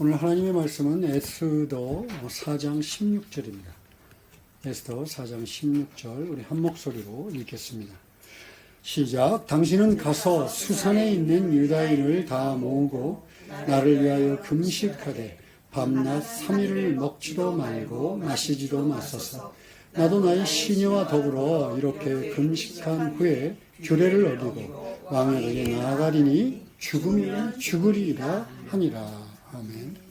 오늘 하나님의 말씀은 에스더 4장 16절입니다. 에스더 4장 16절 우리 한 목소리로 읽겠습니다. 시작. 당신은 가서 수산에 있는 유다인을 다 모으고 나를 위하여 금식하되 밤낮 3일을 먹지도 말고 마시지도 마소서. 나도 나의 시녀와 더불어 이렇게 금식한 후에 규례를 어기고 왕에게 나아가리니 죽으면 죽으리이다 하니라. 아멘.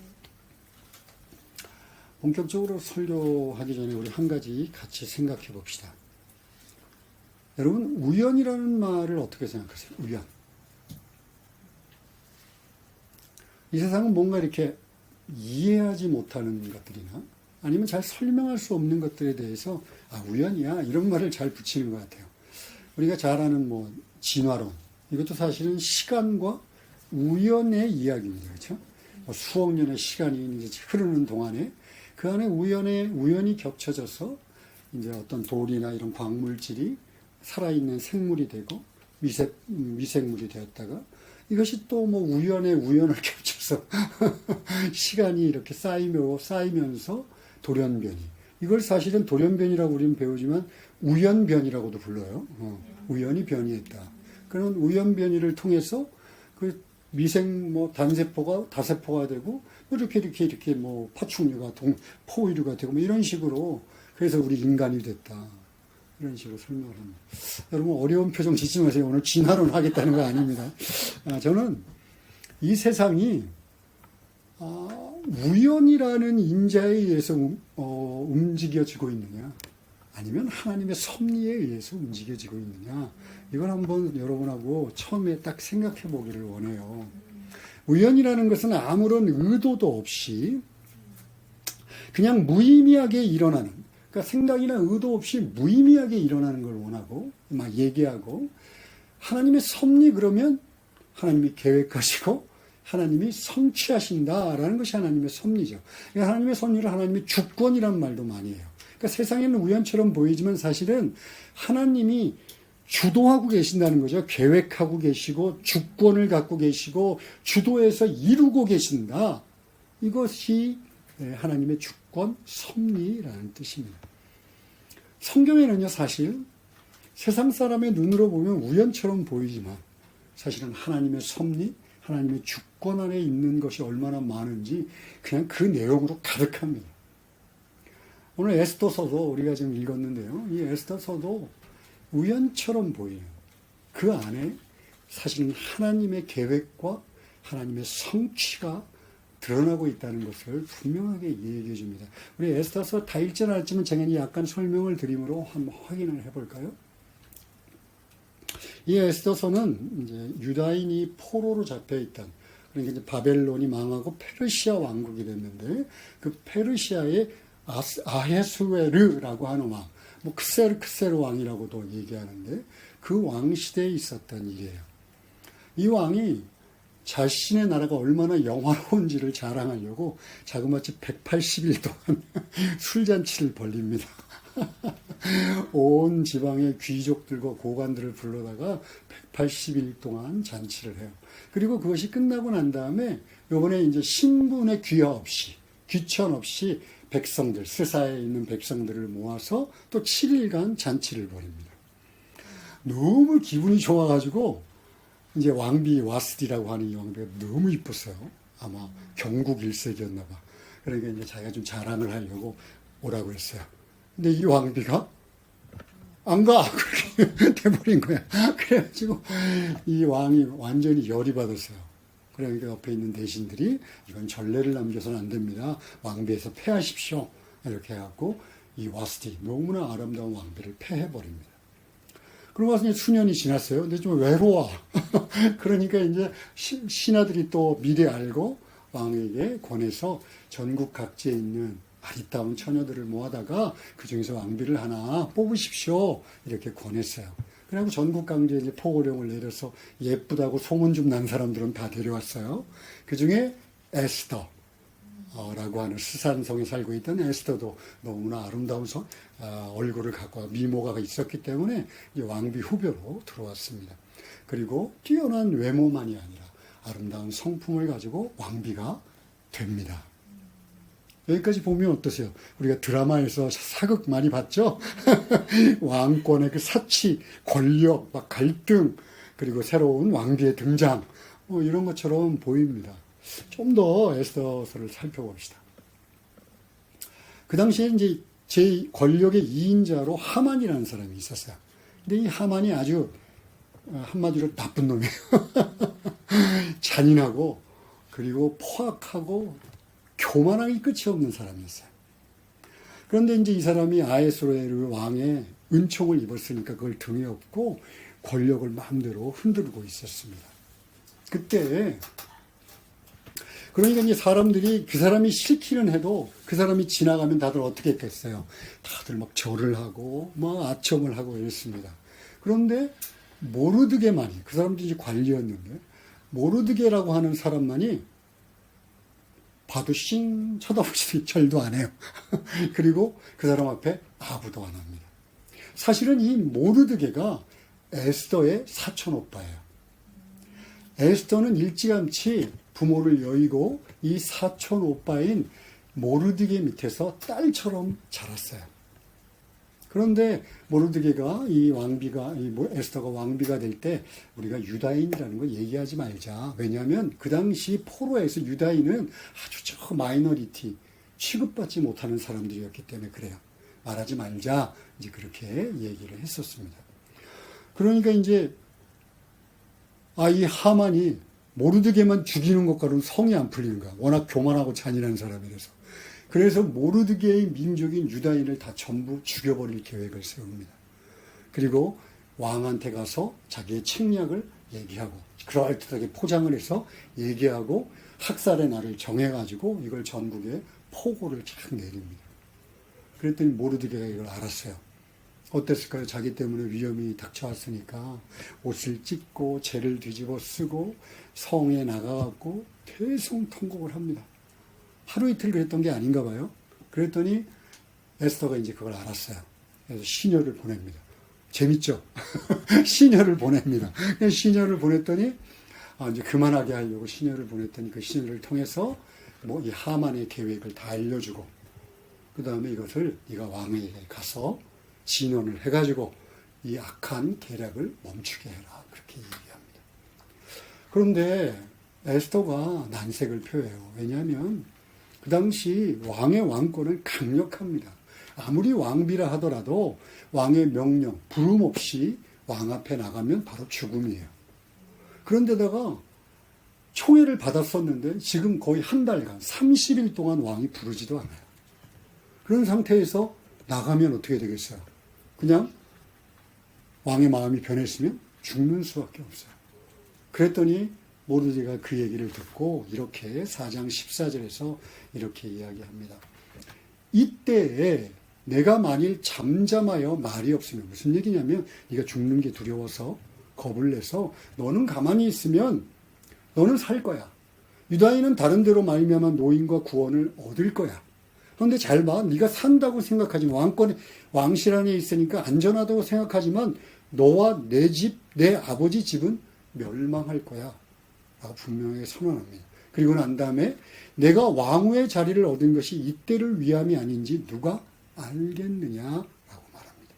본격적으로 설교하기 전에 우리 한 가지 같이 생각해 봅시다. 여러분, 우연이라는 말을 어떻게 생각하세요? 우연. 이 세상은 뭔가 이렇게 이해하지 못하는 것들이나 아니면 잘 설명할 수 없는 것들에 대해서 우연이야 이런 말을 잘 붙이는 것 같아요. 우리가 잘 아는 진화론, 이것도 사실은 시간과 우연의 이야기입니다. 그렇죠? 수억 년의 시간이 이제 흐르는 동안에 그 안에 우연이 겹쳐져서 이제 어떤 돌이나 이런 광물질이 살아있는 생물이 되고 미생물이 되었다가 이것이 또 우연의 우연을 겹쳐서 시간이 이렇게 쌓이면서 돌연변이. 이걸 사실은 돌연변이라고 우리는 배우지만 우연변이라고도 불러요. 우연히 변이했다. 그런 우연변이를 통해서 그 단세포가 다세포가 되고 이렇게 파충류가 포유류가 되고 이런 식으로 그래서 우리 인간이 됐다. 이런 식으로 설명을 합니다. 여러분 어려운 표정 짓지 마세요. 오늘 진화론 하겠다는 거 아닙니다. 저는 이 세상이 우연이라는 인자에 의해서 움직여지고 있느냐 아니면 하나님의 섭리에 의해서 움직여지고 있느냐 이걸 한번 여러분하고 처음에 딱 생각해 보기를 원해요. 우연이라는 것은 아무런 의도도 없이 그냥 무의미하게 일어나는, 그러니까 생각이나 의도 없이 무의미하게 일어나는 걸 원하고 막 얘기하고, 하나님의 섭리 그러면 하나님이 계획하시고 하나님이 성취하신다라는 것이 하나님의 섭리죠. 그러니까 하나님의 섭리를 하나님의 주권이라는 말도 많이 해요. 그러니까 세상에는 우연처럼 보이지만 사실은 하나님이 주도하고 계신다는 거죠. 계획하고 계시고 주권을 갖고 계시고 주도해서 이루고 계신다. 이것이 하나님의 주권, 섭리라는 뜻입니다. 성경에는요, 사실 세상 사람의 눈으로 보면 우연처럼 보이지만 사실은 하나님의 섭리, 하나님의 주권 안에 있는 것이 얼마나 많은지 그냥 그 내용으로 가득합니다. 오늘 에스더서도 우리가 지금 읽었는데요. 이 에스더서도 우연처럼 보이는 그 안에 사실은 하나님의 계획과 하나님의 성취가 드러나고 있다는 것을 분명하게 얘기해 줍니다. 우리 에스더서 다 읽지는 않았지만 제가 약간 설명을 드림으로 한번 확인을 해볼까요? 이 에스더서는 이제 유다인이 포로로 잡혀 있던, 그러니까 이제 바벨론이 망하고 페르시아 왕국이 됐는데 그 페르시아의 아헤수에르라고 하는 왕, 크세르 왕이라고도 얘기하는데 그 왕 시대에 있었던 일이에요. 이 왕이 자신의 나라가 얼마나 영화로운지를 자랑하려고 자그마치 180일 동안 술잔치를 벌립니다. 온 지방의 귀족들과 고관들을 불러다가 180일 동안 잔치를 해요. 그리고 그것이 끝나고 난 다음에 요번에 이제 신분의 귀천 없이 백성들, 스사에 있는 백성들을 모아서 또 7일간 잔치를 벌입니다. 너무 기분이 좋아가지고 이제 왕비 와스디라고 하는 이 왕비가 너무 이뻤어요. 아마 경국 1세기였나 봐. 그러니까 이제 자기가 좀 자랑을 하려고 오라고 했어요. 근데 이 왕비가 안 가! 그렇게 돼버린 거야. 그래가지고 이 왕이 완전히 열이 받았어요. 그러니까 옆에 있는 대신들이 이건 전례를 남겨서는 안 됩니다. 왕비에서 패하십시오. 이렇게 해갖고 이 와스디, 너무나 아름다운 왕비를 패해버립니다. 그러고 나서 이제 수년이 지났어요. 근데 좀 외로워. 그러니까 이제 신하들이 또 미리 알고 왕에게 권해서 전국 각지에 있는 아리따운 처녀들을 모아다가 그 중에서 왕비를 하나 뽑으십시오. 이렇게 권했어요. 그리고 전국 강지에 이제 포고령을 내려서 예쁘다고 소문 좀 난 사람들은 다 데려왔어요. 그 중에 에스더라고 하는 스산성에 살고 있던 에스더도 너무나 아름다운 얼굴을 갖고 미모가 있었기 때문에 이제 왕비 후보로 들어왔습니다. 그리고 뛰어난 외모만이 아니라 아름다운 성품을 가지고 왕비가 됩니다. 여기까지 보면 어떠세요? 우리가 드라마에서 사극 많이 봤죠? 왕권의 그 사치, 권력, 막 갈등, 그리고 새로운 왕비의 등장, 이런 것처럼 보입니다. 좀 더 에스더서를 살펴봅시다. 그 당시에 이제 제 권력의 2인자로 하만이라는 사람이 있었어요. 근데 이 하만이 아주 한마디로 나쁜 놈이에요. 잔인하고, 그리고 포악하고, 교만하기 끝이 없는 사람이었어요. 그런데 이제 이 사람이 아하수에로 왕의 은총을 입었으니까 그걸 등에 업고 권력을 마음대로 흔들고 있었습니다. 그때 그러니까 이제 사람들이 그 사람이 싫기는 해도 그 사람이 지나가면 다들 어떻게 했겠어요? 다들 막 절을 하고 막 아첨을 하고 이랬습니다. 그런데 모르드게만이, 그 사람도 이제 관리였는데 모르드게라고 하는 사람만이 봐도 싱 쳐다보지도 절도 안 해요. 그리고 그 사람 앞에 아부도 안 합니다. 사실은 이 모르드게가 에스더의 사촌 오빠예요. 에스더는 일찌감치 부모를 여의고 이 사촌 오빠인 모르드게 밑에서 딸처럼 자랐어요. 그런데 모르드게가 에스더가 왕비가 될 때 우리가 유다인이라는 걸 얘기하지 말자. 왜냐하면 그 당시 포로에서 유다인은 아주 저 마이너리티, 취급받지 못하는 사람들이었기 때문에 그래요. 말하지 말자. 이제 그렇게 얘기를 했었습니다. 그러니까 이제 이 하만이 모르드게만 죽이는 것과는 성이 안 풀리는 거야. 워낙 교만하고 잔인한 사람이라서. 그래서 모르드게의 민족인 유다인을 다 전부 죽여버릴 계획을 세웁니다. 그리고 왕한테 가서 자기의 책략을 얘기하고 그럴듯하게 포장을 해서 얘기하고 학살의 날을 정해가지고 이걸 전국에 포고를 쫙 내립니다. 그랬더니 모르드게가 이걸 알았어요. 어땠을까요? 자기 때문에 위험이 닥쳐왔으니까 옷을 찢고 재를 뒤집어 쓰고 성에 나가갖고 대성통곡을 합니다. 하루 이틀 그랬던 게 아닌가 봐요. 그랬더니 에스더가 이제 그걸 알았어요. 그래서 시녀를 보냅니다. 재밌죠? 시녀를 보냅니다. 시녀를 보냈더니 이제 그만하게 하려고 시녀를 보냈더니 그 시녀를 통해서 이 하만의 계획을 다 알려주고 그 다음에 이것을 네가 왕에게 가서 진언을 해가지고 이 악한 계략을 멈추게 해라. 그렇게 얘기합니다. 그런데 에스더가 난색을 표해요. 왜냐하면 그 당시 왕의 왕권은 강력합니다. 아무리 왕비라 하더라도 왕의 명령, 부름 없이 왕 앞에 나가면 바로 죽음이에요. 그런데다가 총애를 받았었는데 지금 거의 한 달간 30일 동안 왕이 부르지도 않아요. 그런 상태에서 나가면 어떻게 되겠어요? 그냥 왕의 마음이 변했으면 죽는 수밖에 없어요. 그랬더니 모르드게가 그 얘기를 듣고 이렇게 4장 14절에서 이렇게 이야기합니다. 이때에 내가 만일 잠잠하여 말이 없으면 무슨 얘기냐면 네가 죽는 게 두려워서 겁을 내서 너는 가만히 있으면 너는 살 거야. 유다인은 다른 데로 말미암아 노임과 구원을 얻을 거야. 그런데 잘 봐. 네가 산다고 생각하지만 왕실 안에 있으니까 안전하다고 생각하지만 너와 내 집, 내 아버지 집은 멸망할 거야. 라고 분명하게 선언합니다. 그리고 난 다음에 내가 왕후의 자리를 얻은 것이 이때를 위함이 아닌지 누가 알겠느냐라고 말합니다.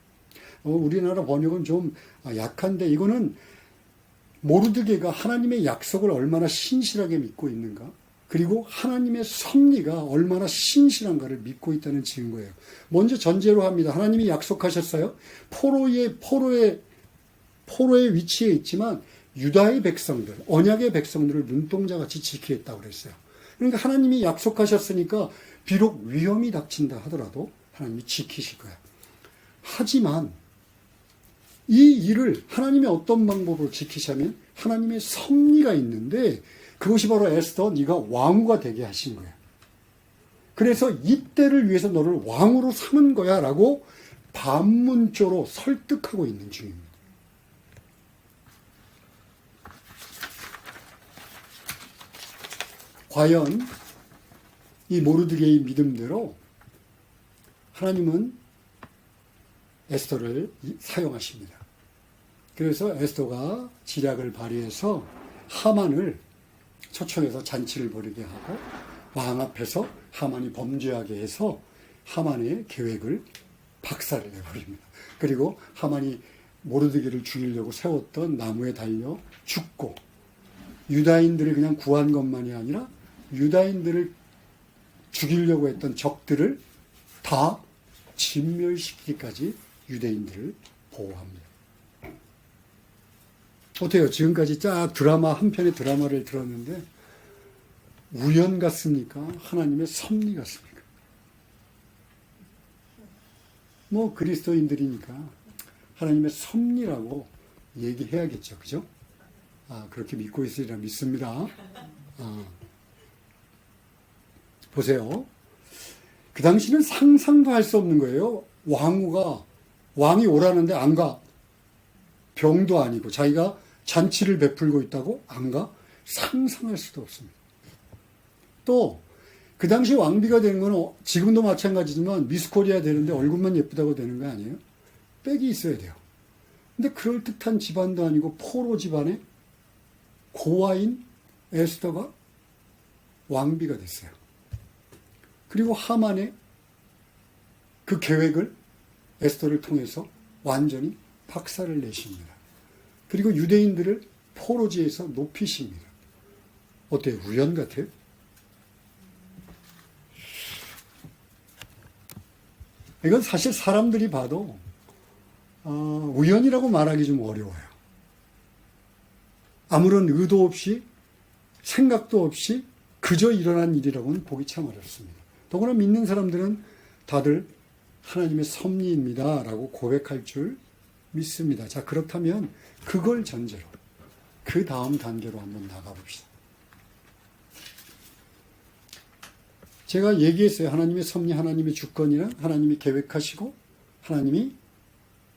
우리나라 번역은 좀 약한데 이거는 모르드게가 하나님의 약속을 얼마나 신실하게 믿고 있는가, 그리고 하나님의 섭리가 얼마나 신실한가를 믿고 있다는 증거예요. 먼저 전제로 합니다. 하나님이 약속하셨어요. 포로의 위치에 있지만 유다의 백성들, 언약의 백성들을 눈동자같이 지키겠다고 그랬어요. 그러니까 하나님이 약속하셨으니까 비록 위험이 닥친다 하더라도 하나님이 지키실 거야. 하지만 이 일을 하나님의 어떤 방법으로 지키자면 하나님의 섭리가 있는데 그것이 바로 에스더, 네가 왕후가 되게 하신 거야. 그래서 이때를 위해서 너를 왕으로 삼은 거야 라고 반문조로 설득하고 있는 중입니다. 과연 이 모르드게의 믿음대로 하나님은 에스더를 사용하십니다. 그래서 에스더가 지략을 발휘해서 하만을 초청해서 잔치를 벌이게 하고 왕 앞에서 하만이 범죄하게 해서 하만의 계획을 박살을 내버립니다. 그리고 하만이 모르드게를 죽이려고 세웠던 나무에 달려 죽고, 유다인들을 그냥 구한 것만이 아니라 유다인들을 죽이려고 했던 적들을 다 진멸시키기까지 유대인들을 보호합니다. 어때요? 지금까지 쫙 드라마, 한 편의 드라마를 들었는데 우연 같습니까? 하나님의 섭리 같습니까? 뭐 그리스도인들이니까 하나님의 섭리라고 얘기해야겠죠. 그죠? 그렇게 믿고 있으리라 믿습니다. 보세요. 그 당시는 상상도 할 수 없는 거예요. 왕이 오라는데 안 가. 병도 아니고 자기가 잔치를 베풀고 있다고 안 가? 상상할 수도 없습니다. 또 그 당시 왕비가 되는 건 지금도 마찬가지지만 미스코리아 되는데 얼굴만 예쁘다고 되는 거 아니에요? 빽이 있어야 돼요. 근데 그럴듯한 집안도 아니고 포로 집안에 고아인 에스더가 왕비가 됐어요. 그리고 하만의 그 계획을 에스더를 통해서 완전히 박살을 내십니다. 그리고 유대인들을 포로지에서 높이십니다. 어때요? 우연 같아요? 이건 사실 사람들이 봐도 우연이라고 말하기 좀 어려워요. 아무런 의도 없이 생각도 없이 그저 일어난 일이라고는 보기 참 어렵습니다. 더구나 믿는 사람들은 다들 하나님의 섭리입니다 라고 고백할 줄 믿습니다. 자, 그렇다면 그걸 전제로 그 다음 단계로 한번 나가봅시다. 제가 얘기했어요. 하나님의 섭리, 하나님의 주권이란 하나님이 계획하시고 하나님이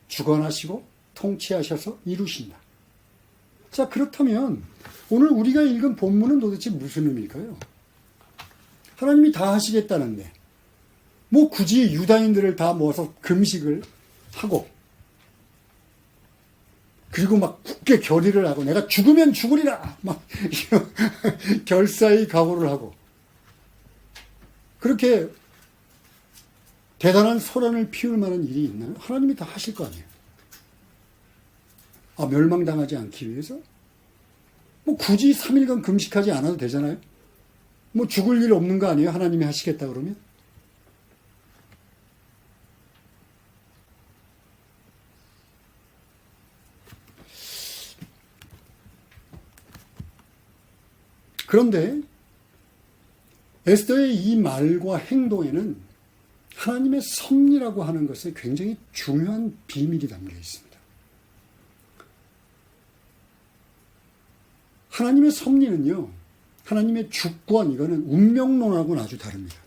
주관하시고 통치하셔서 이루신다. 자, 그렇다면 오늘 우리가 읽은 본문은 도대체 무슨 의미일까요? 하나님이 다 하시겠다는데 뭐 굳이 유다인들을 다 모아서 금식을 하고 그리고 막 굳게 결의를 하고 내가 죽으면 죽으리라 막 결사의 각오를 하고 그렇게 대단한 소란을 피울 만한 일이 있나요? 하나님이 다 하실 거 아니에요. 멸망당하지 않기 위해서? 뭐 굳이 3일간 금식하지 않아도 되잖아요. 뭐 죽을 일 없는 거 아니에요? 하나님이 하시겠다 그러면? 그런데 에스더의 이 말과 행동에는 하나님의 섭리라고 하는 것에 굉장히 중요한 비밀이 담겨 있습니다. 하나님의 섭리는요, 하나님의 주권, 이거는 운명론하고는 아주 다릅니다.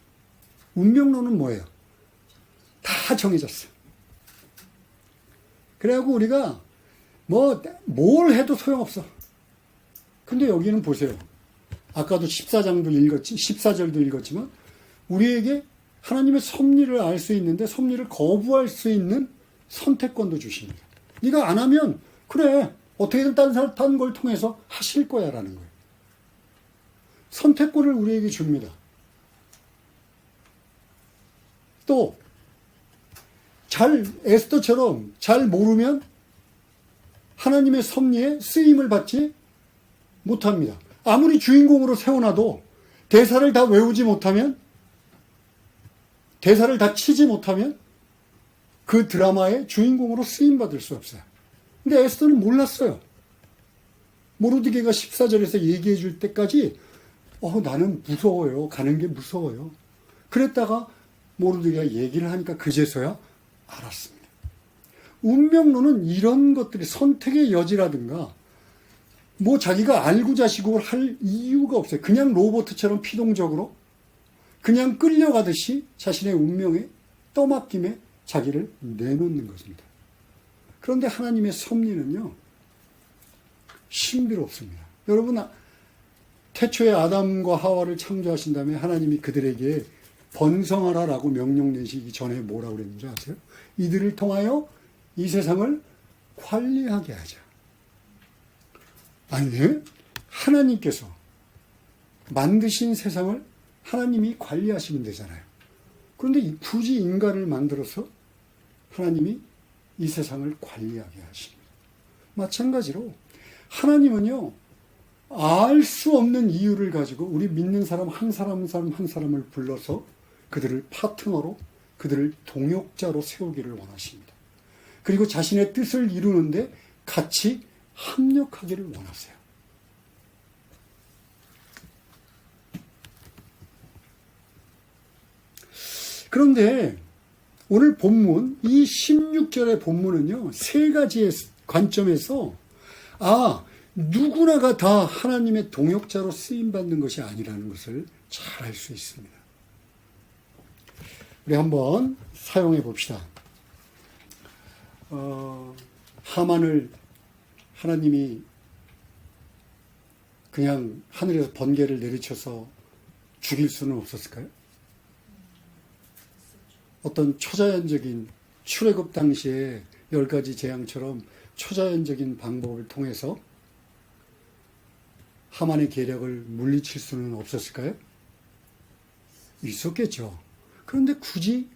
운명론은 뭐예요? 다 정해졌어요. 그래갖고 우리가 뭘 해도 소용없어. 근데 여기는 보세요. 아까도 14절도 읽었지만 우리에게 하나님의 섭리를 알 수 있는데 섭리를 거부할 수 있는 선택권도 주십니다. 네가 안 하면 그래 어떻게든 딴 걸 통해서 하실 거야 라는 거예요. 선택권을 우리에게 줍니다. 또 에스더처럼 잘 모르면 하나님의 섭리에 쓰임을 받지 못합니다. 아무리 주인공으로 세워놔도 대사를 다 외우지 못하면, 대사를 다 치지 못하면 그 드라마의 주인공으로 쓰임받을 수 없어요. 근데 에스더는 몰랐어요. 모르드게가 14절에서 얘기해 줄 때까지 나는 무서워요. 가는 게 무서워요. 그랬다가 모르드게가 얘기를 하니까 그제서야 알았습니다. 운명론은 이런 것들이 선택의 여지라든가 뭐 자기가 알고자시고 할 이유가 없어요. 그냥 로봇처럼 피동적으로 그냥 끌려가듯이 자신의 운명에 떠맡김에 자기를 내놓는 것입니다. 그런데 하나님의 섭리는요, 신비롭습니다. 여러분, 태초에 아담과 하와를 창조하신 다음에 하나님이 그들에게 번성하라라고 명령 내시기 전에 뭐라고 그랬는지 아세요? 이들을 통하여 이 세상을 관리하게 하자. 아니, 하나님께서 만드신 세상을 하나님이 관리하시면 되잖아요. 그런데 굳이 인간을 만들어서 하나님이 이 세상을 관리하게 하십니다. 마찬가지로 하나님은요, 알 수 없는 이유를 가지고 우리 믿는 사람 한 사람 한 사람을 불러서 그들을 파트너로, 그들을 동역자로 세우기를 원하십니다. 그리고 자신의 뜻을 이루는데 같이 합력하기를 원하세요. 그런데 오늘 본문, 이 16절의 본문은요, 세 가지의 관점에서 누구나가 다 하나님의 동역자로 쓰임받는 것이 아니라는 것을 잘 알 수 있습니다. 우리 한번 사용해 봅시다. 하만을 하나님이 그냥 하늘에서 번개를 내리쳐서 죽일 수는 없었을까요? 어떤 초자연적인 출애굽 당시에 10가지 재앙처럼 초자연적인 방법을 통해서 하만의 계략을 물리칠 수는 없었을까요? 있었겠죠. 그런데 굳이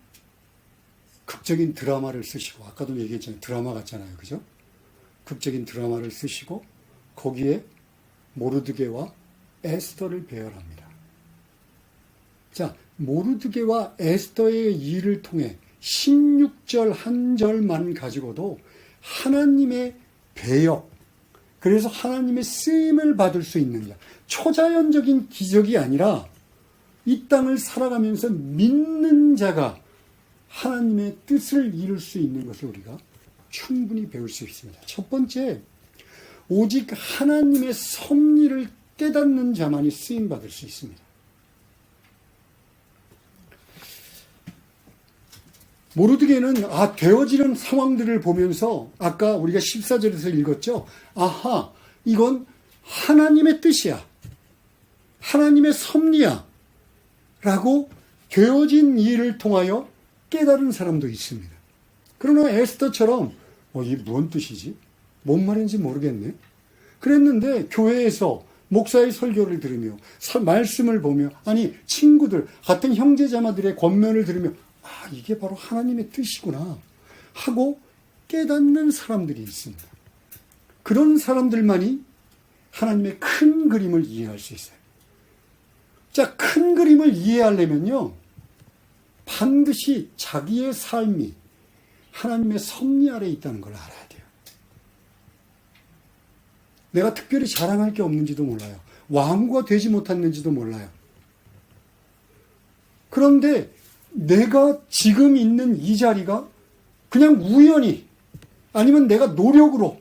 극적인 드라마를 쓰시고, 아까도 얘기했잖아요. 드라마 같잖아요. 그죠? 극적인 드라마를 쓰시고 거기에 모르드게와 에스더를 배열합니다. 자, 모르드게와 에스더의 일을 통해 16절 한 절만 가지고도 하나님의 배역, 그래서 하나님의 쓰임을 받을 수 있는 자, 초자연적인 기적이 아니라 이 땅을 살아가면서 믿는 자가 하나님의 뜻을 이룰 수 있는 것을 우리가 충분히 배울 수 있습니다. 첫 번째, 오직 하나님의 섭리를 깨닫는 자만이 쓰임받을 수 있습니다. 모르드게는 되어지는 상황들을 보면서 아까 우리가 14절에서 읽었죠. 아하, 이건 하나님의 뜻이야. 하나님의 섭리야. 라고 되어진 일을 통하여 깨달은 사람도 있습니다. 그러나 에스더처럼 이게 뭔 뜻이지? 뭔 말인지 모르겠네. 그랬는데 교회에서 목사의 설교를 들으며 말씀을 보며 친구들, 같은 형제자매들의 권면을 들으며 이게 바로 하나님의 뜻이구나 하고 깨닫는 사람들이 있습니다. 그런 사람들만이 하나님의 큰 그림을 이해할 수 있어요. 자, 큰 그림을 이해하려면요, 반드시 자기의 삶이 하나님의 섭리 아래에 있다는 걸 알아야 돼요. 내가 특별히 자랑할 게 없는지도 몰라요. 왕후가 되지 못했는지도 몰라요. 그런데 내가 지금 있는 이 자리가 그냥 우연히 아니면 내가 노력으로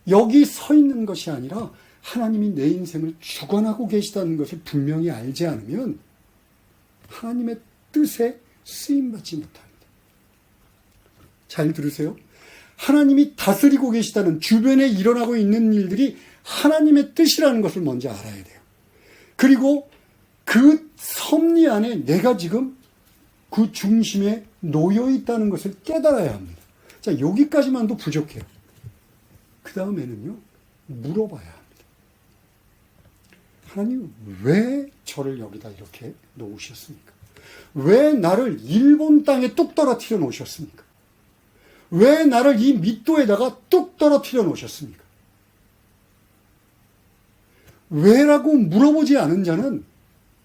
여기 서 있는 것이 아니라 하나님이 내 인생을 주관하고 계시다는 것을 분명히 알지 않으면 하나님의 뜻에 쓰임받지 못합니다. 잘 들으세요. 하나님이 다스리고 계시다는, 주변에 일어나고 있는 일들이 하나님의 뜻이라는 것을 먼저 알아야 돼요. 그리고 그 섭리 안에 내가 지금 그 중심에 놓여 있다는 것을 깨달아야 합니다. 자, 여기까지만도 부족해요. 그 다음에는요, 물어봐야 합니다. 하나님, 왜 저를 여기다 이렇게 놓으셨습니까? 왜 나를 일본 땅에 뚝 떨어뜨려 놓으셨습니까? 왜 나를 이 밑도에다가 뚝 떨어뜨려 놓으셨습니까? 왜라고 물어보지 않은 자는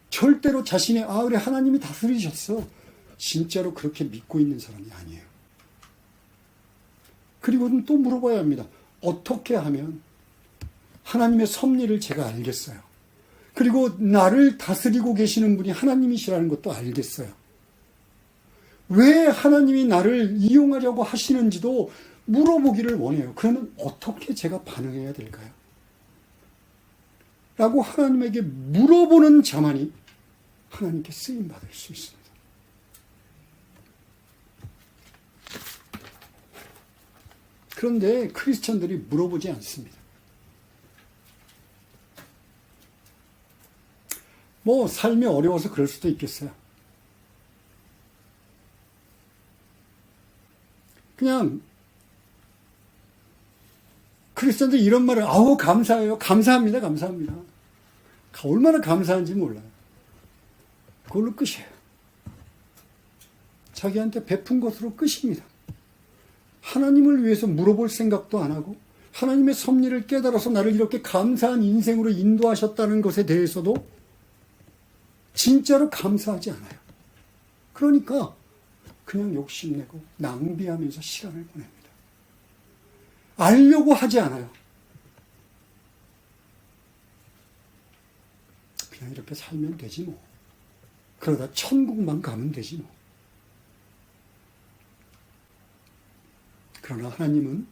절대로 자신의 그래, 하나님이 다스리셨어, 진짜로 그렇게 믿고 있는 사람이 아니에요. 그리고는 또 물어봐야 합니다. 어떻게 하면 하나님의 섭리를 제가 알겠어요. 그리고 나를 다스리고 계시는 분이 하나님이시라는 것도 알겠어요. 왜 하나님이 나를 이용하려고 하시는지도 물어보기를 원해요. 그러면 어떻게 제가 반응해야 될까요? 라고 하나님에게 물어보는 자만이 하나님께 쓰임받을 수 있습니다. 그런데 크리스천들이 물어보지 않습니다. 삶이 어려워서 그럴 수도 있겠어요. 그냥 크리스천들 이런 말을 감사해요. 감사합니다. 얼마나 감사한지 몰라요. 그걸로 끝이에요. 자기한테 베푼 것으로 끝입니다. 하나님을 위해서 물어볼 생각도 안 하고 하나님의 섭리를 깨달아서 나를 이렇게 감사한 인생으로 인도하셨다는 것에 대해서도 진짜로 감사하지 않아요. 그러니까 그냥 욕심내고 낭비하면서 시간을 보냅니다. 알려고 하지 않아요. 그냥 이렇게 살면 되지 뭐. 그러다 천국만 가면 되지 뭐. 그러나 하나님은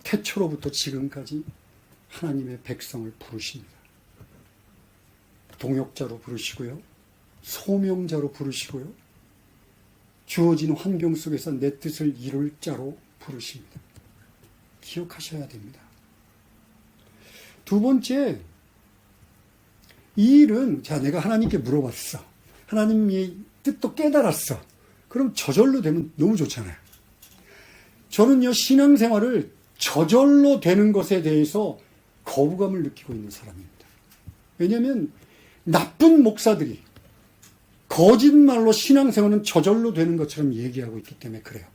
태초로부터 지금까지 하나님의 백성을 부르십니다. 동역자로 부르시고요. 소명자로 부르시고요. 주어진 환경 속에서 내 뜻을 이룰 자로 부르십니다. 기억하셔야 됩니다. 두 번째, 이 일은 내가 하나님께 물어봤어. 하나님의 뜻도 깨달았어. 그럼 저절로 되면 너무 좋잖아요. 저는요, 신앙생활을 저절로 되는 것에 대해서 거부감을 느끼고 있는 사람입니다. 왜냐하면 나쁜 목사들이 거짓말로 신앙생활은 저절로 되는 것처럼 얘기하고 있기 때문에 그래요.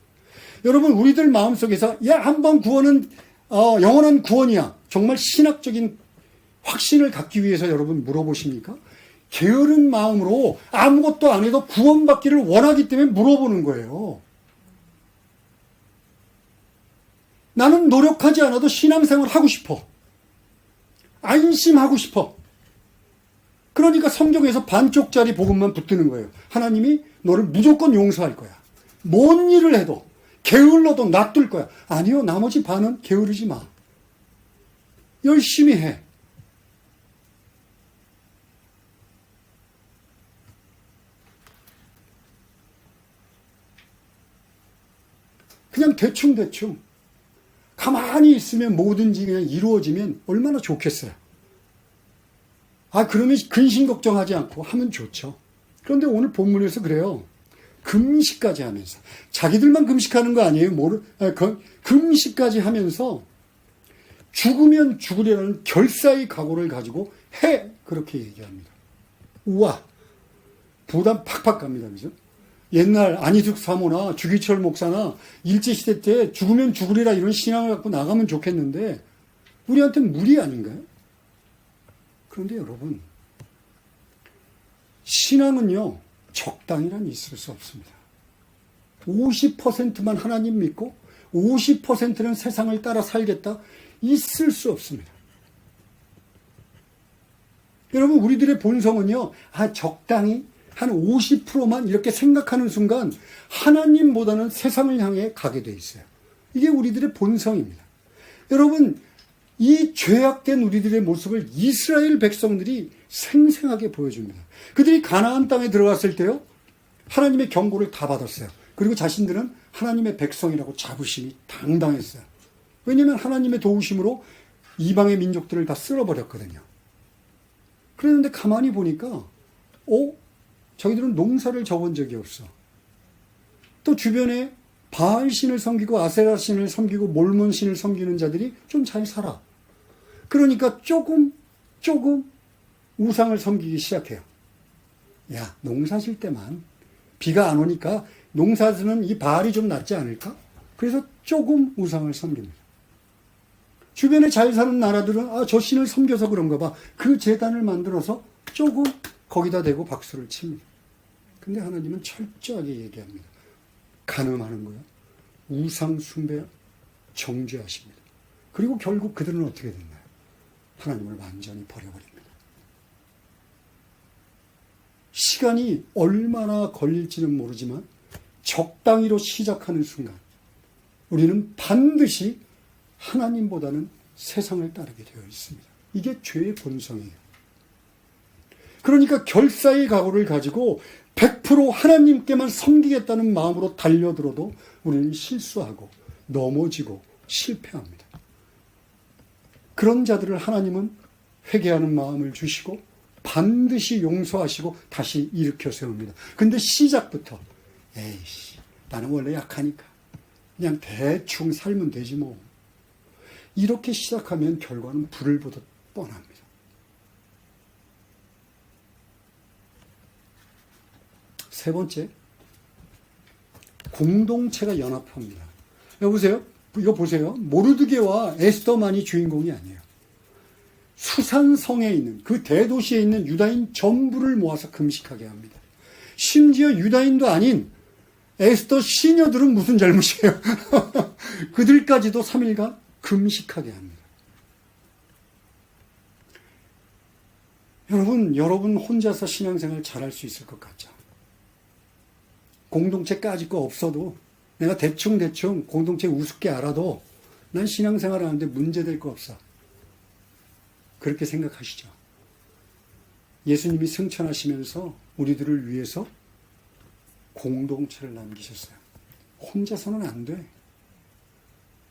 여러분, 우리들 마음속에서 한 번 구원은 영원한 구원이야. 정말 신학적인 확신을 갖기 위해서 여러분 물어보십니까? 게으른 마음으로 아무것도 안 해도 구원받기를 원하기 때문에 물어보는 거예요. 나는 노력하지 않아도 신앙생활 하고 싶어. 안심하고 싶어. 그러니까 성경에서 반쪽짜리 복음만 붙드는 거예요. 하나님이 너를 무조건 용서할 거야. 뭔 일을 해도 게을러도 놔둘 거야. 아니요, 나머지 반은 게으르지 마. 열심히 해. 그냥 대충 가만히 있으면 뭐든지 그냥 이루어지면 얼마나 좋겠어요. 그러면 근심 걱정하지 않고 하면 좋죠. 그런데 오늘 본문에서 그래요. 금식까지 하면서. 자기들만 금식하는 거 아니에요. 금식까지 하면서 죽으면 죽으려는 결사의 각오를 가지고 해. 그렇게 얘기합니다. 우와. 부담 팍팍 갑니다. 그죠? 옛날 안희숙 사모나 주기철 목사나 일제시대 때 죽으면 죽으리라 이런 신앙을 갖고 나가면 좋겠는데 우리한테는 무리 아닌가요? 그런데 여러분, 신앙은요, 적당이란 있을 수 없습니다. 50%만 하나님 믿고 50%는 세상을 따라 살겠다? 있을 수 없습니다. 여러분, 우리들의 본성은요, 적당히 한 50%만 이렇게 생각하는 순간 하나님보다는 세상을 향해 가게 돼 있어요. 이게 우리들의 본성입니다. 여러분, 이 죄악된 우리들의 모습을 이스라엘 백성들이 생생하게 보여줍니다. 그들이 가나안 땅에 들어갔을 때요, 하나님의 경고를 다 받았어요. 그리고 자신들은 하나님의 백성이라고 자부심이 당당했어요. 왜냐하면 하나님의 도우심으로 이방의 민족들을 다 쓸어버렸거든요. 그런데 가만히 보니까 자기들은 농사를 접은 적이 없어. 또 주변에 바알신을 섬기고 아세라신을 섬기고 몰몬신을 섬기는 자들이 좀 잘 살아. 그러니까 조금 우상을 섬기기 시작해요. 농사 질 때만 비가 안 오니까 농사지는 이 바알이 좀 낫지 않을까? 그래서 조금 우상을 섬깁니다. 주변에 잘 사는 나라들은 저 신을 섬겨서 그런가 봐. 그 제단을 만들어서 조금 거기다 대고 박수를 칩니다. 근데 하나님은 철저하게 얘기합니다. 간음하는 거야. 우상 숭배 정죄하십니다. 그리고 결국 그들은 어떻게 됐나요? 하나님을 완전히 버려버립니다. 시간이 얼마나 걸릴지는 모르지만 적당히로 시작하는 순간 우리는 반드시 하나님보다는 세상을 따르게 되어 있습니다. 이게 죄의 본성이에요. 그러니까 결사의 각오를 가지고 100% 하나님께만 섬기겠다는 마음으로 달려들어도 우리는 실수하고 넘어지고 실패합니다. 그런 자들을 하나님은 회개하는 마음을 주시고 반드시 용서하시고 다시 일으켜 세웁니다. 근데 시작부터 에이씨, 나는 원래 약하니까 그냥 대충 살면 되지 뭐. 이렇게 시작하면 결과는 불을 보듯 뻔합니다. 세 번째, 공동체가 연합합니다. 여보세요? 이거 보세요. 모르드게와 에스더만이 주인공이 아니에요. 수산성에 있는 그 대도시에 있는 유다인 전부를 모아서 금식하게 합니다. 심지어 유다인도 아닌 에스더 시녀들은 무슨 잘못이에요? 그들까지도 3일간 금식하게 합니다. 여러분 혼자서 신앙생활 잘할 수 있을 것 같죠? 공동체까지 거 없어도 내가 대충 공동체 우습게 알아도 난 신앙생활 하는데 문제될 거 없어. 그렇게 생각하시죠? 예수님이 승천하시면서 우리들을 위해서 공동체를 남기셨어요. 혼자서는 안 돼.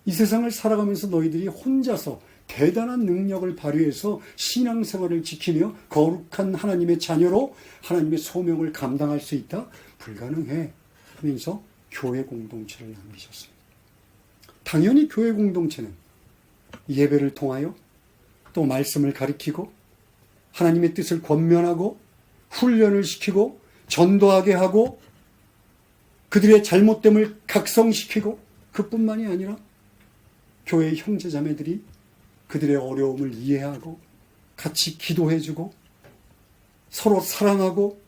이 세상을 살아가면서 너희들이 혼자서 대단한 능력을 발휘해서 신앙생활을 지키며 거룩한 하나님의 자녀로 하나님의 소명을 감당할 수 있다? 불가능해. 하면서 교회 공동체를 남기셨습니다. 당연히 교회 공동체는 예배를 통하여 또 말씀을 가리키고 하나님의 뜻을 권면하고 훈련을 시키고 전도하게 하고 그들의 잘못됨을 각성시키고 그뿐만이 아니라 교회의 형제자매들이 그들의 어려움을 이해하고 같이 기도해주고 서로 사랑하고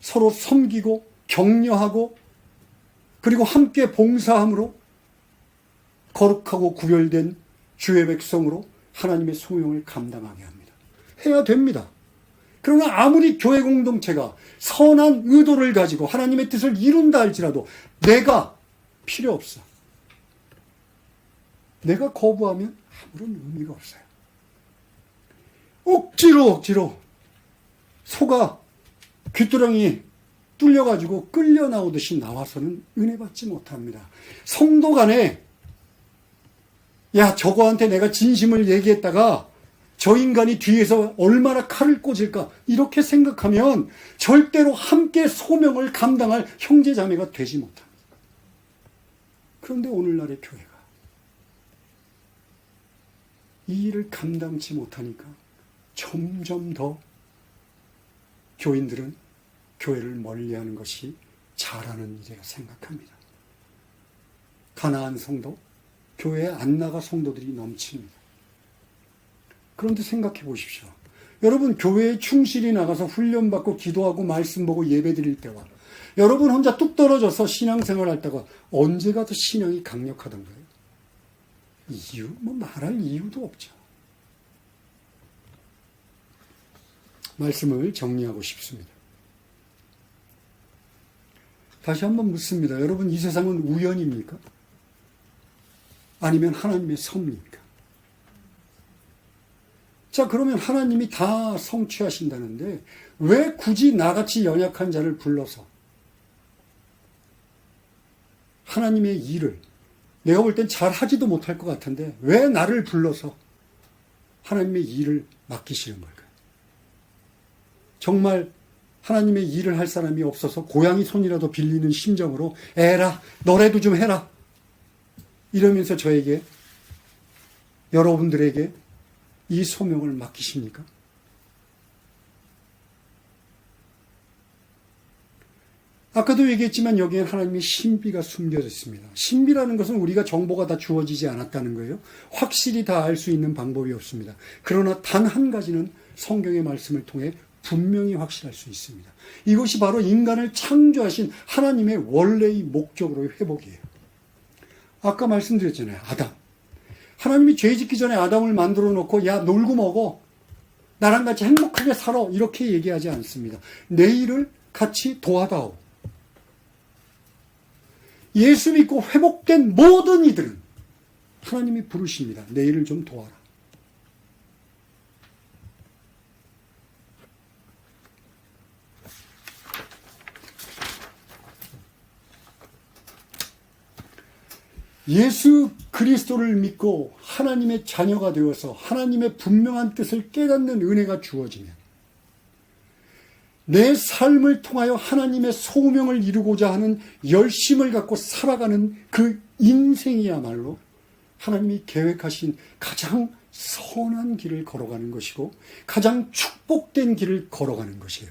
서로 섬기고 격려하고 그리고 함께 봉사함으로 거룩하고 구별된 주의 백성으로 하나님의 소명을 감당하게 합니다. 해야 됩니다. 그러나 아무리 교회 공동체가 선한 의도를 가지고 하나님의 뜻을 이룬다 할지라도 내가 필요 없어. 내가 거부하면 아무런 의미가 없어요. 억지로 소가 귀뚜라미 뚫려가지고 끌려 나오듯이 나와서는 은혜 받지 못합니다. 성도 간에 야 저거한테 내가 진심을 얘기했다가 저 인간이 뒤에서 얼마나 칼을 꽂을까 이렇게 생각하면 절대로 함께 소명을 감당할 형제자매가 되지 못합니다. 그런데 오늘날의 교회가 이 일을 감당치 못하니까 점점 더 교인들은 교회를 멀리하는 것이 잘하는 일이라 생각합니다. 가나안 성도, 교회에 안 나가 성도들이 넘칩니다. 그런데 생각해 보십시오. 여러분 교회에 충실히 나가서 훈련받고 기도하고 말씀 보고 예배 드릴 때와 여러분 혼자 뚝 떨어져서 신앙생활 할 때가 언제가 더 신앙이 강력하던 거예요? 이유? 말할 이유도 없죠. 말씀을 정리하고 싶습니다. 다시 한번 묻습니다. 여러분 이 세상은 우연입니까? 아니면 하나님의 섭입니까? 자, 그러면 하나님이 다 성취하신다는데 왜 굳이 나같이 연약한 자를 불러서 하나님의 일을 내가 볼 땐 잘하지도 못할 것 같은데 왜 나를 불러서 하나님의 일을 맡기시는 걸까요? 정말 하나님의 일을 할 사람이 없어서 고양이 손이라도 빌리는 심정으로 에라 너라도 좀 해라 이러면서 저에게 여러분들에게 이 소명을 맡기십니까? 아까도 얘기했지만 여기에 하나님의 신비가 숨겨져 있습니다. 신비라는 것은 우리가 정보가 다 주어지지 않았다는 거예요. 확실히 다 알 수 있는 방법이 없습니다. 그러나 단 한 가지는 성경의 말씀을 통해 분명히 확실할 수 있습니다. 이것이 바로 인간을 창조하신 하나님의 원래의 목적으로의 회복이에요. 아까 말씀드렸잖아요. 아담. 하나님이 죄 짓기 전에 아담을 만들어 놓고 야 놀고 먹어. 나랑 같이 행복하게 살아. 이렇게 얘기하지 않습니다. 내 일을 같이 도와다오. 예수 믿고 회복된 모든 이들은 하나님이 부르십니다. 내 일을 좀 도와라. 예수 그리스도를 믿고 하나님의 자녀가 되어서 하나님의 분명한 뜻을 깨닫는 은혜가 주어지면 내 삶을 통하여 하나님의 소명을 이루고자 하는 열심을 갖고 살아가는 그 인생이야말로 하나님이 계획하신 가장 선한 길을 걸어가는 것이고 가장 축복된 길을 걸어가는 것이에요.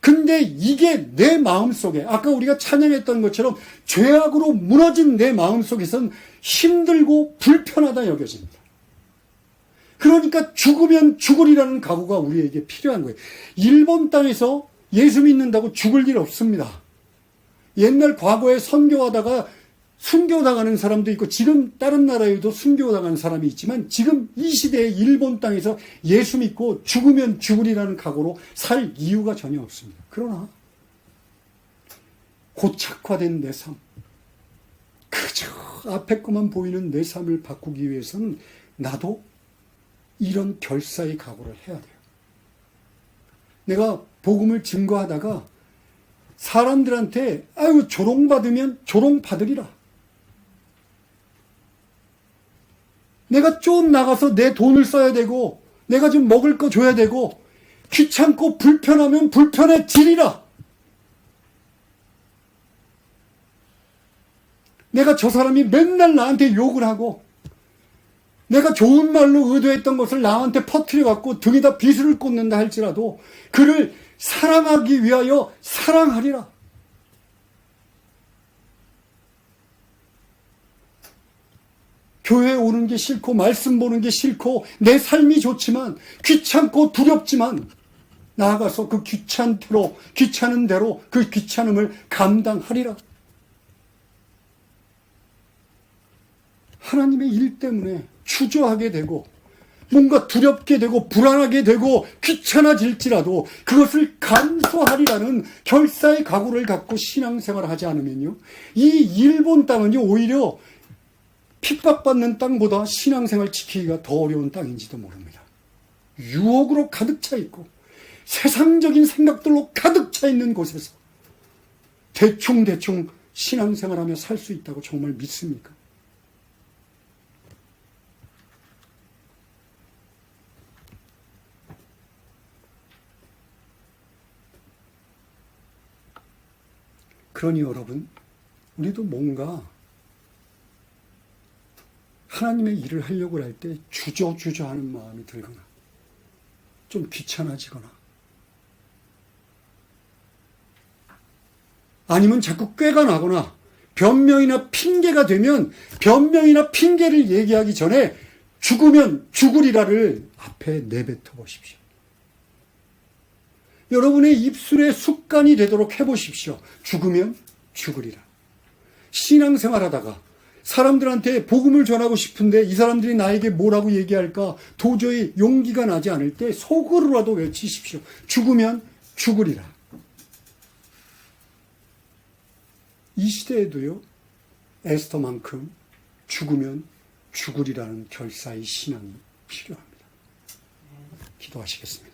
근데 이게 내 마음속에 아까 우리가 찬양했던 것처럼 죄악으로 무너진 내 마음속에선 힘들고 불편하다 여겨집니다. 그러니까 죽으면 죽으리라는 각오가 우리에게 필요한 거예요. 일본 땅에서 예수 믿는다고 죽을 일 없습니다. 옛날 과거에 선교하다가 순교당하는 사람도 있고 지금 다른 나라에도 순교당하는 사람이 있지만 지금 이 시대에 일본 땅에서 예수 믿고 죽으면 죽으리라는 각오로 살 이유가 전혀 없습니다. 그러나 고착화된 내 삶, 그저 앞에 것만 보이는 내 삶을 바꾸기 위해서는 나도 이런 결사의 각오를 해야 돼요. 내가 복음을 증거하다가 사람들한테 아유 조롱받으면 조롱받으리라. 내가 좀 나가서 내 돈을 써야 되고 내가 좀 먹을 거 줘야 되고 귀찮고 불편하면 불편해지리라. 내가 저 사람이 맨날 나한테 욕을 하고 내가 좋은 말로 의도했던 것을 나한테 퍼뜨려갖고 등에다 비수를 꽂는다 할지라도 그를 사랑하기 위하여 사랑하리라. 교회에 오는 게 싫고 말씀 보는 게 싫고 내 삶이 좋지만 귀찮고 두렵지만 나아가서 그 귀찮은 대로 그 귀찮음을 감당하리라. 하나님의 일 때문에 주저하게 되고 뭔가 두렵게 되고 불안하게 되고 귀찮아질지라도 그것을 감수하리라는 결사의 각오를 갖고 신앙생활을 하지 않으면요. 이 일본 땅은요 오히려 핍박받는 땅보다 신앙생활 지키기가 더 어려운 땅인지도 모릅니다. 유혹으로 가득 차 있고 세상적인 생각들로 가득 차 있는 곳에서 대충 신앙생활하며 살 수 있다고 정말 믿습니까? 그러니 여러분, 우리도 뭔가 하나님의 일을 하려고 할 때 주저하는 마음이 들거나 좀 귀찮아지거나 아니면 자꾸 꾀가 나거나 변명이나 핑계가 되면 변명이나 핑계를 얘기하기 전에 죽으면 죽으리라를 앞에 내뱉어 보십시오. 여러분의 입술의 습관이 되도록 해보십시오. 죽으면 죽으리라. 신앙생활하다가 사람들한테 복음을 전하고 싶은데 이 사람들이 나에게 뭐라고 얘기할까 도저히 용기가 나지 않을 때 속으로라도 외치십시오. 죽으면 죽으리라. 이 시대에도요, 에스더만큼 죽으면 죽으리라는 결사의 신앙이 필요합니다. 기도하시겠습니다.